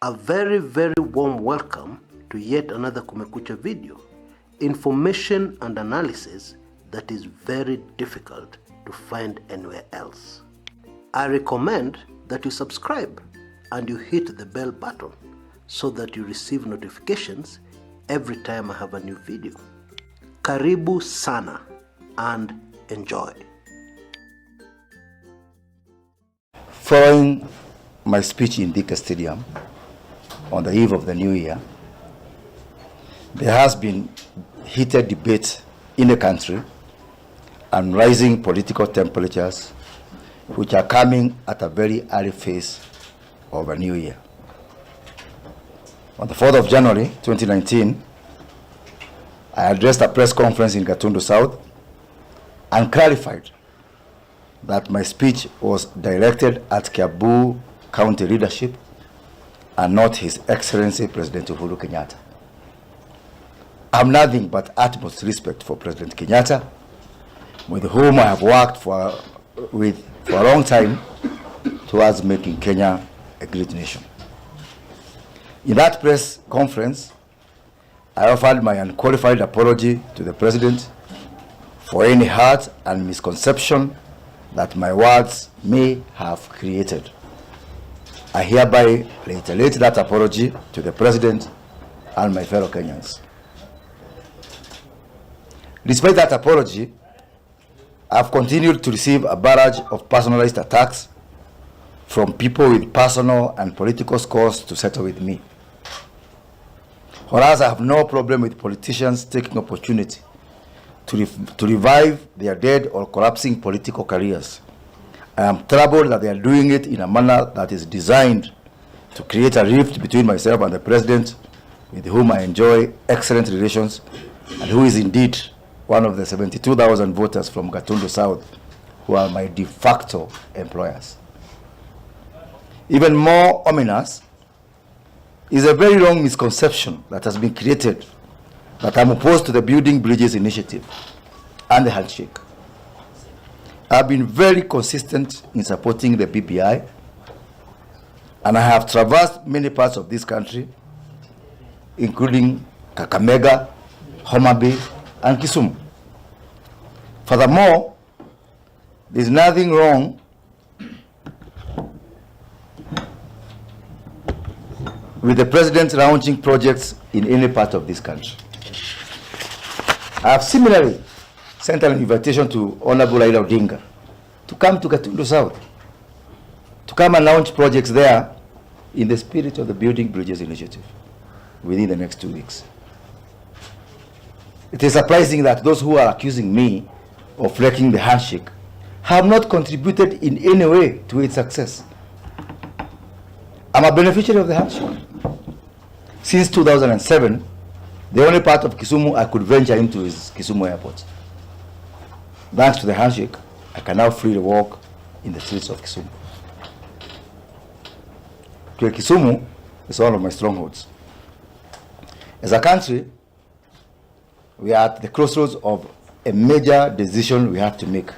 A very, very warm welcome to yet another Kumekucha video. Information and analysis that is very difficult to find anywhere else. I recommend that you subscribe and you hit the bell button so that you receive notifications every time I have a new video. Karibu sana and enjoy. Following my speech in Thika Stadium on the eve of the new year, there has been heated debate in the country and rising political temperatures which are coming at a very early phase of a new year. On the 4th of January 2019, I addressed a press conference in Gatundu South and clarified that my speech was directed at Kiambu County leadership and not His Excellency President Uhuru Kenyatta. I have nothing but utmost respect for President Kenyatta, with whom I have worked for a long time towards making Kenya a great nation. In that press conference, I offered my unqualified apology to the President for any hurt and misconception that my words may have created. I hereby reiterate that apology to the President and my fellow Kenyans. Despite that apology, I have continued to receive a barrage of personalized attacks from people with personal and political scores to settle with me. Whereas I have no problem with politicians taking opportunity to revive their dead or collapsing political careers, I am troubled that they are doing it in a manner that is designed to create a rift between myself and the President, with whom I enjoy excellent relations, and who is indeed one of the 72,000 voters from Gatundu South who are my de facto employers. Even more ominous is a very wrong misconception that has been created that I'm opposed to the Building Bridges initiative and the handshake. I've been very consistent in supporting the BBI, and I have traversed many parts of this country, including Kakamega, Homa Bay, and Kisumu. Furthermore, there's nothing wrong with the President launching projects in any part of this country. I have similarly sent an invitation to Honorable Raila Odinga to come to Gatundu South, to come and launch projects there in the spirit of the Building Bridges initiative within the next 2 weeks. It is surprising that those who are accusing me of wrecking the handshake have not contributed in any way to its success. I'm a beneficiary of the handshake. Since 2007, the only part of Kisumu I could venture into is Kisumu Airport. Thanks to the handshake, I can now freely walk in the streets of Kisumu. Kisumu is one of my strongholds. As a country, we are at the crossroads of a major decision we have to make: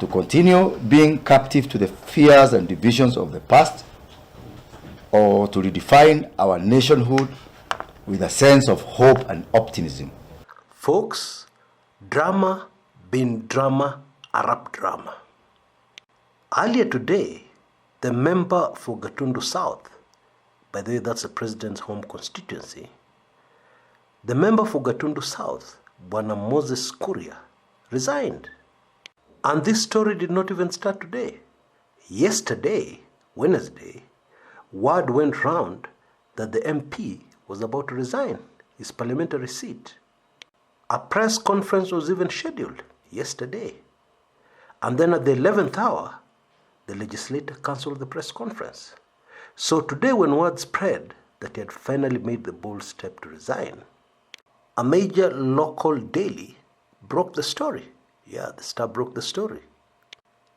to continue being captive to the fears and divisions of the past, or to redefine our nationhood with a sense of hope and optimism. Folks, drama been drama, Arab drama. Earlier today, the member for Gatundu South, by the way, that's the president's home constituency, the member for Gatundu South, Bwana Moses Kuria, resigned. And this story did not even start today. Yesterday, Wednesday, word went round that the MP was about to resign his parliamentary seat. A press conference was even scheduled yesterday. And then at the 11th hour, the legislator cancelled the press conference. So today, when word spread that he had finally made the bold step to resign, a major local daily broke the story. Yeah, the Star broke the story.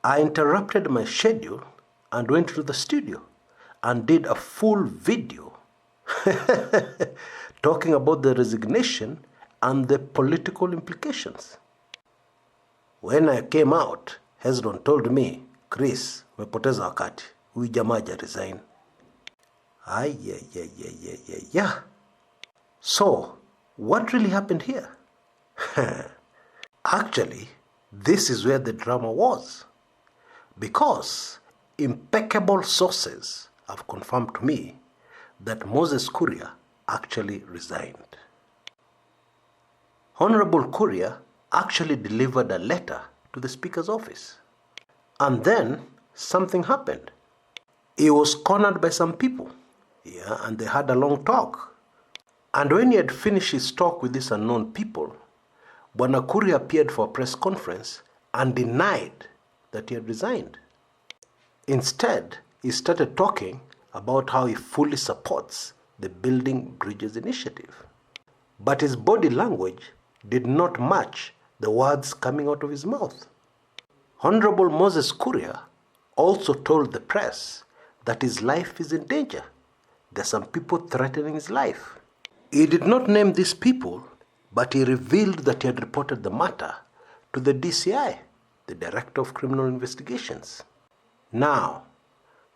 I interrupted my schedule and went to the studio and did a full video talking about the resignation and the political implications. When I came out, Hezron told me, Chris, umepoteza wakati, huyu jamaa haja resign. Yeah. So, what really happened here? Actually, this is where the drama was. Because impeccable sources have confirmed to me that Moses Kuria actually resigned. Honorable Kuria actually delivered a letter to the Speaker's office. And then something happened. He was cornered by some people. Yeah, and they had a long talk. And when he had finished his talk with these unknown people, Bwana Kuria appeared for a press conference and denied that he had resigned. Instead, he started talking about how he fully supports the Building Bridges initiative. But his body language did not match the words coming out of his mouth. Honorable Moses Kuria also told the press that his life is in danger. There are some people threatening his life. He did not name these people, but he revealed that he had reported the matter to the DCI, the Director of Criminal Investigations. Now,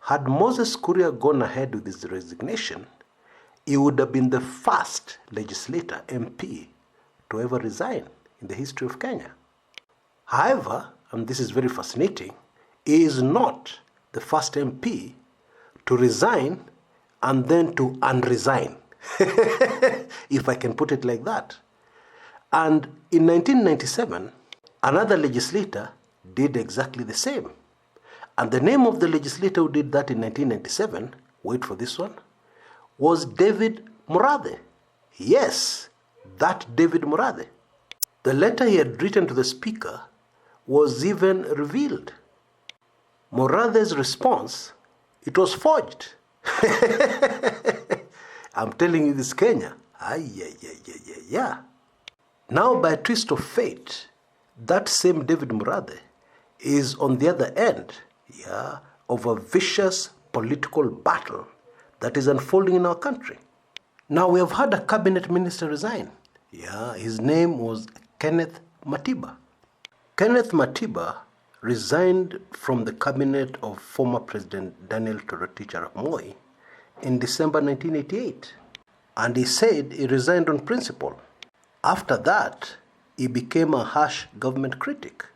had Moses Kuria gone ahead with his resignation, he would have been the first legislator, MP, to ever resign in the history of Kenya. However, and this is very fascinating, he is not the first MP to resign and then to unresign, if I can put it like that. And in 1997, another legislator did exactly the same. And the name of the legislator who did that in 1997, wait for this one, was David Murathe. Yes, that David Murathe. The letter he had written to the Speaker was even revealed. Murathe's response, it was forged. I'm telling you this, Kenya. Yeah. Now, by a twist of fate, that same David Murathe is on the other end, of a vicious political battle that is unfolding in our country. Now, we have had a cabinet minister resign. His name was Kenneth Matiba. Kenneth Matiba resigned from the cabinet of former President Daniel Toroitich arap Moi in December 1988. And he said he resigned on principle. After that, he became a harsh government critic,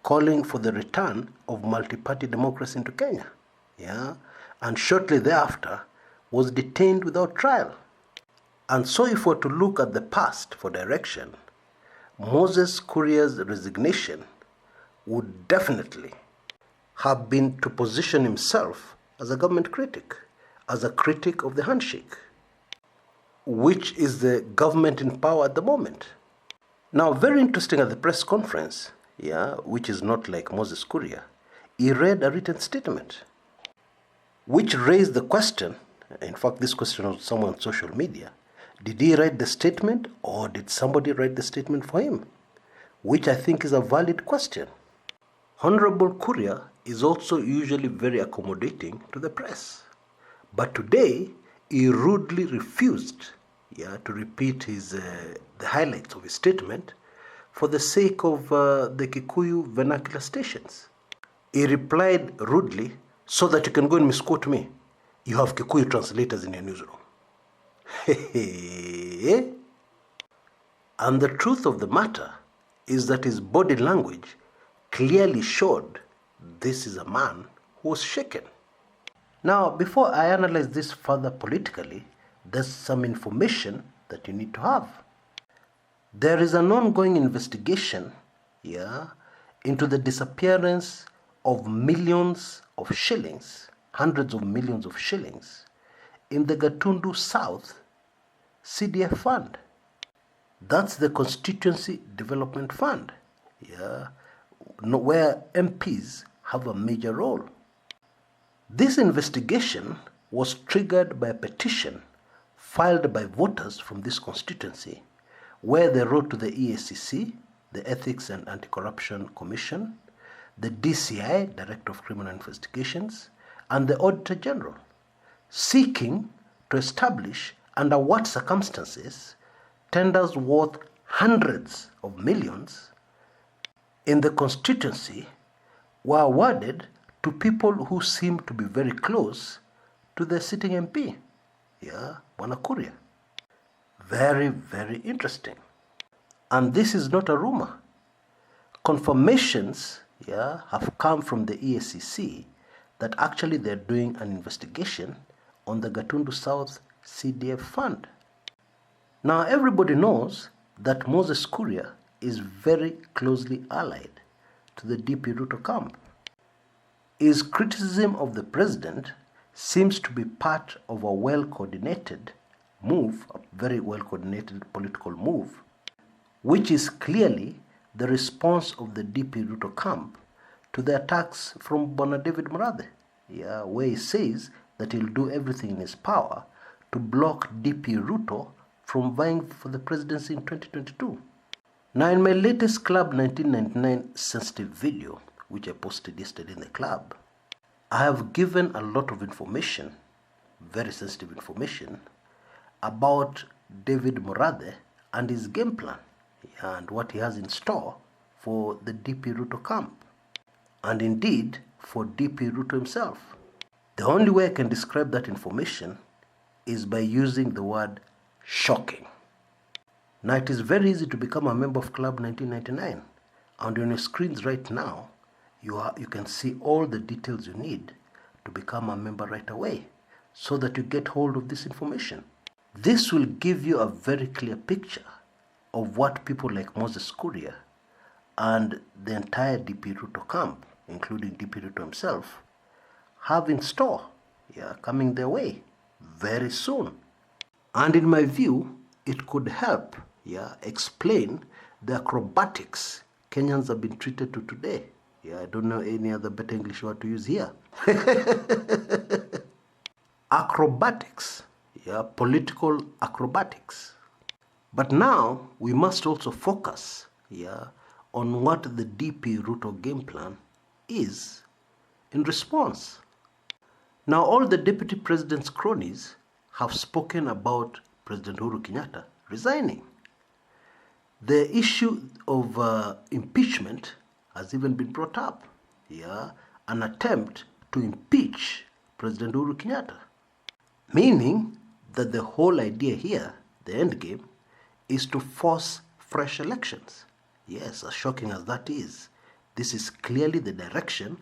calling for the return of multi-party democracy into Kenya. And shortly thereafter was detained without trial. And so if we're to look at the past for direction, Moses Kuria's resignation would definitely have been to position himself as a government critic, as a critic of the handshake, which is the government in power at the moment. Now, very interesting at the press conference, which is not like Moses Kuria, he read a written statement, which raised the question, in fact, this question was someone on social media, did he write the statement or did somebody write the statement for him? Which I think is a valid question. Honorable Kuria is also usually very accommodating to the press. But today, he rudely refused to repeat the highlights of his statement for the sake of the Kikuyu vernacular stations. He replied rudely, so that you can go and misquote me, you have Kikuyu translators in your newsroom. And the truth of the matter is that his body language clearly showed this is a man who was shaken. Now, before I analyze this further politically, there's some information that you need to have. There is an ongoing investigation into the disappearance of millions of shillings, hundreds of millions of shillings, in the Gatundu South CDF fund. That's the Constituency Development Fund, where MPs have a major role. This investigation was triggered by a petition filed by voters from this constituency, where they wrote to the EACC, the Ethics and Anti-Corruption Commission, the DCI, Director of Criminal Investigations, and the Auditor General, seeking to establish under what circumstances tenders worth hundreds of millions in the constituency were awarded to people who seem to be very close to the sitting MP, Bwana Kuria. Very, very interesting. And this is not a rumor. Confirmations have come from the EACC that actually they're doing an investigation on the Gatundu South CDF fund. Now everybody knows that Moses Kuria is very closely allied to the DP Ruto camp. His criticism of the president seems to be part of a well-coordinated move, a very well-coordinated political move, which is clearly the response of the DP Ruto camp to the attacks from Bwana David Murathe, where he says that he'll do everything in his power to block DP Ruto from vying for the presidency in 2022. Now, in my latest Club 1999 sensitive video, which I posted yesterday in the club, I have given a lot of information, very sensitive information, about David Murathe and his game plan and what he has in store for the DP Ruto camp, and indeed for DP Ruto himself. The only way I can describe that information is by using the word shocking. Now, it is very easy to become a member of Club 1999, and on your screens right now, you can see all the details you need to become a member right away so that you get hold of this information. This will give you a very clear picture of what people like Moses Kuria and the entire DP Ruto camp, including DP Ruto himself, have in store, coming their way very soon. And in my view, it could help, explain the acrobatics Kenyans have been treated to today. I don't know any other better English word to use here. Acrobatics, political acrobatics. But now we must also focus, on what the DP Ruto game plan is in response. Now, all the deputy president's cronies have spoken about President Uhuru Kenyatta resigning. The issue of impeachment has even been brought up, an attempt to impeach President Uhuru Kenyatta, meaning that the whole idea here, the end game, is to force fresh elections. Yes, as shocking as that is, this is clearly the direction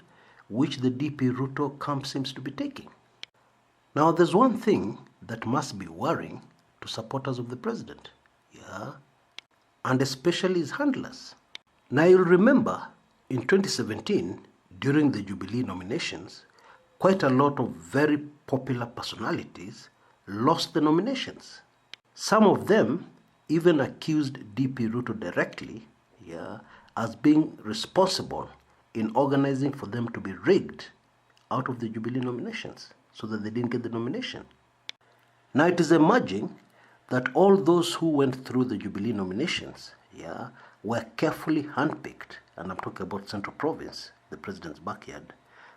which the DP Ruto camp seems to be taking. Now, there's one thing that must be worrying to supporters of the president, and especially his handlers. Now, you'll remember in 2017, during the Jubilee nominations, quite a lot of very popular personalities lost the nominations. Some of them even accused DP Ruto directly, as being responsible in organizing for them to be rigged out of the Jubilee nominations so that they didn't get the nomination. Now, it is emerging that all those who went through the Jubilee nominations, were carefully handpicked, and I'm talking about Central Province, the president's backyard,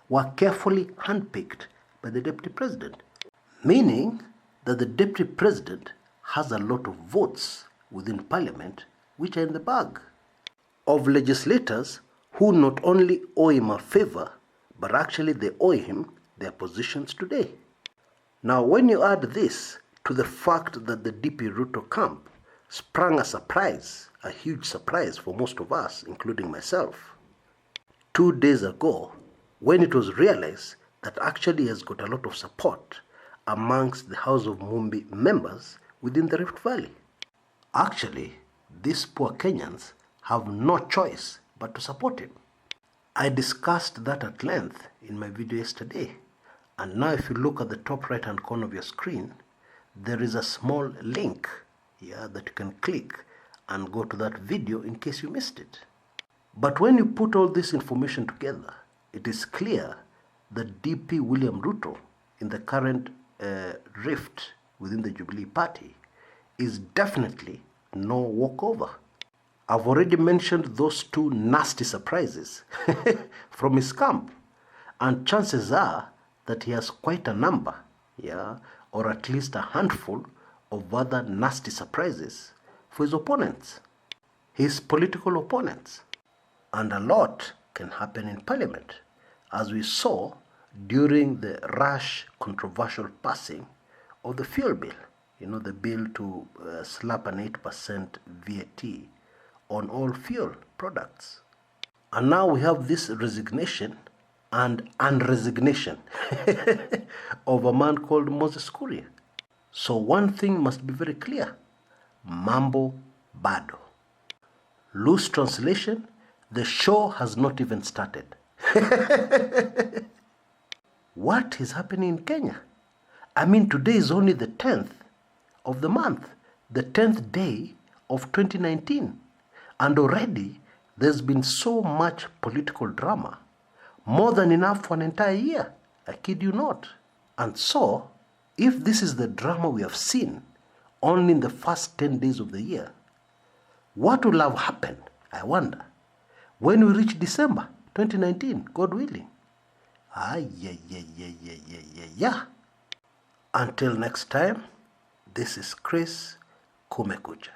were carefully handpicked by the deputy president, meaning that the deputy president has a lot of votes within parliament which are in the bag of legislators who not only owe him a favor, but actually they owe him their positions today. Now, when you add this to the fact that the DP Ruto camp sprung a surprise, a huge surprise for most of us, including myself, 2 days ago, when it was realized that actually he has got a lot of support amongst the House of Mumbi members within the Rift Valley. Actually, these poor Kenyans have no choice but to support him. I discussed that at length in my video yesterday, and now if you look at the top right hand corner of your screen, there is a small link that you can click and go to that video in case you missed it. But when you put all this information together, it is clear that DP William Ruto, in the current rift within the Jubilee party, is definitely no walkover. I've already mentioned those 2 nasty surprises from his camp, and chances are that he has quite a number, or at least a handful of other nasty surprises for his opponents, his political opponents. And a lot can happen in parliament, as we saw during the rash controversial passing of the fuel bill. You know, the bill to slap an 8% VAT on all fuel products. And now we have this resignation and un-resignation of a man called Moses Kuria. So one thing must be very clear. Mambo bado. Loose translation, the show has not even started. What is happening in Kenya? I mean, today is only the 10th of the month, the 10th day of 2019. And already there's been so much political drama, more than enough for an entire year. I kid you not. And so, if this is the drama we have seen only in the first 10 days of the year, what will have happened, I wonder, when we reach December 2019, God willing? Until next time, this is Kshs, Kumekucha.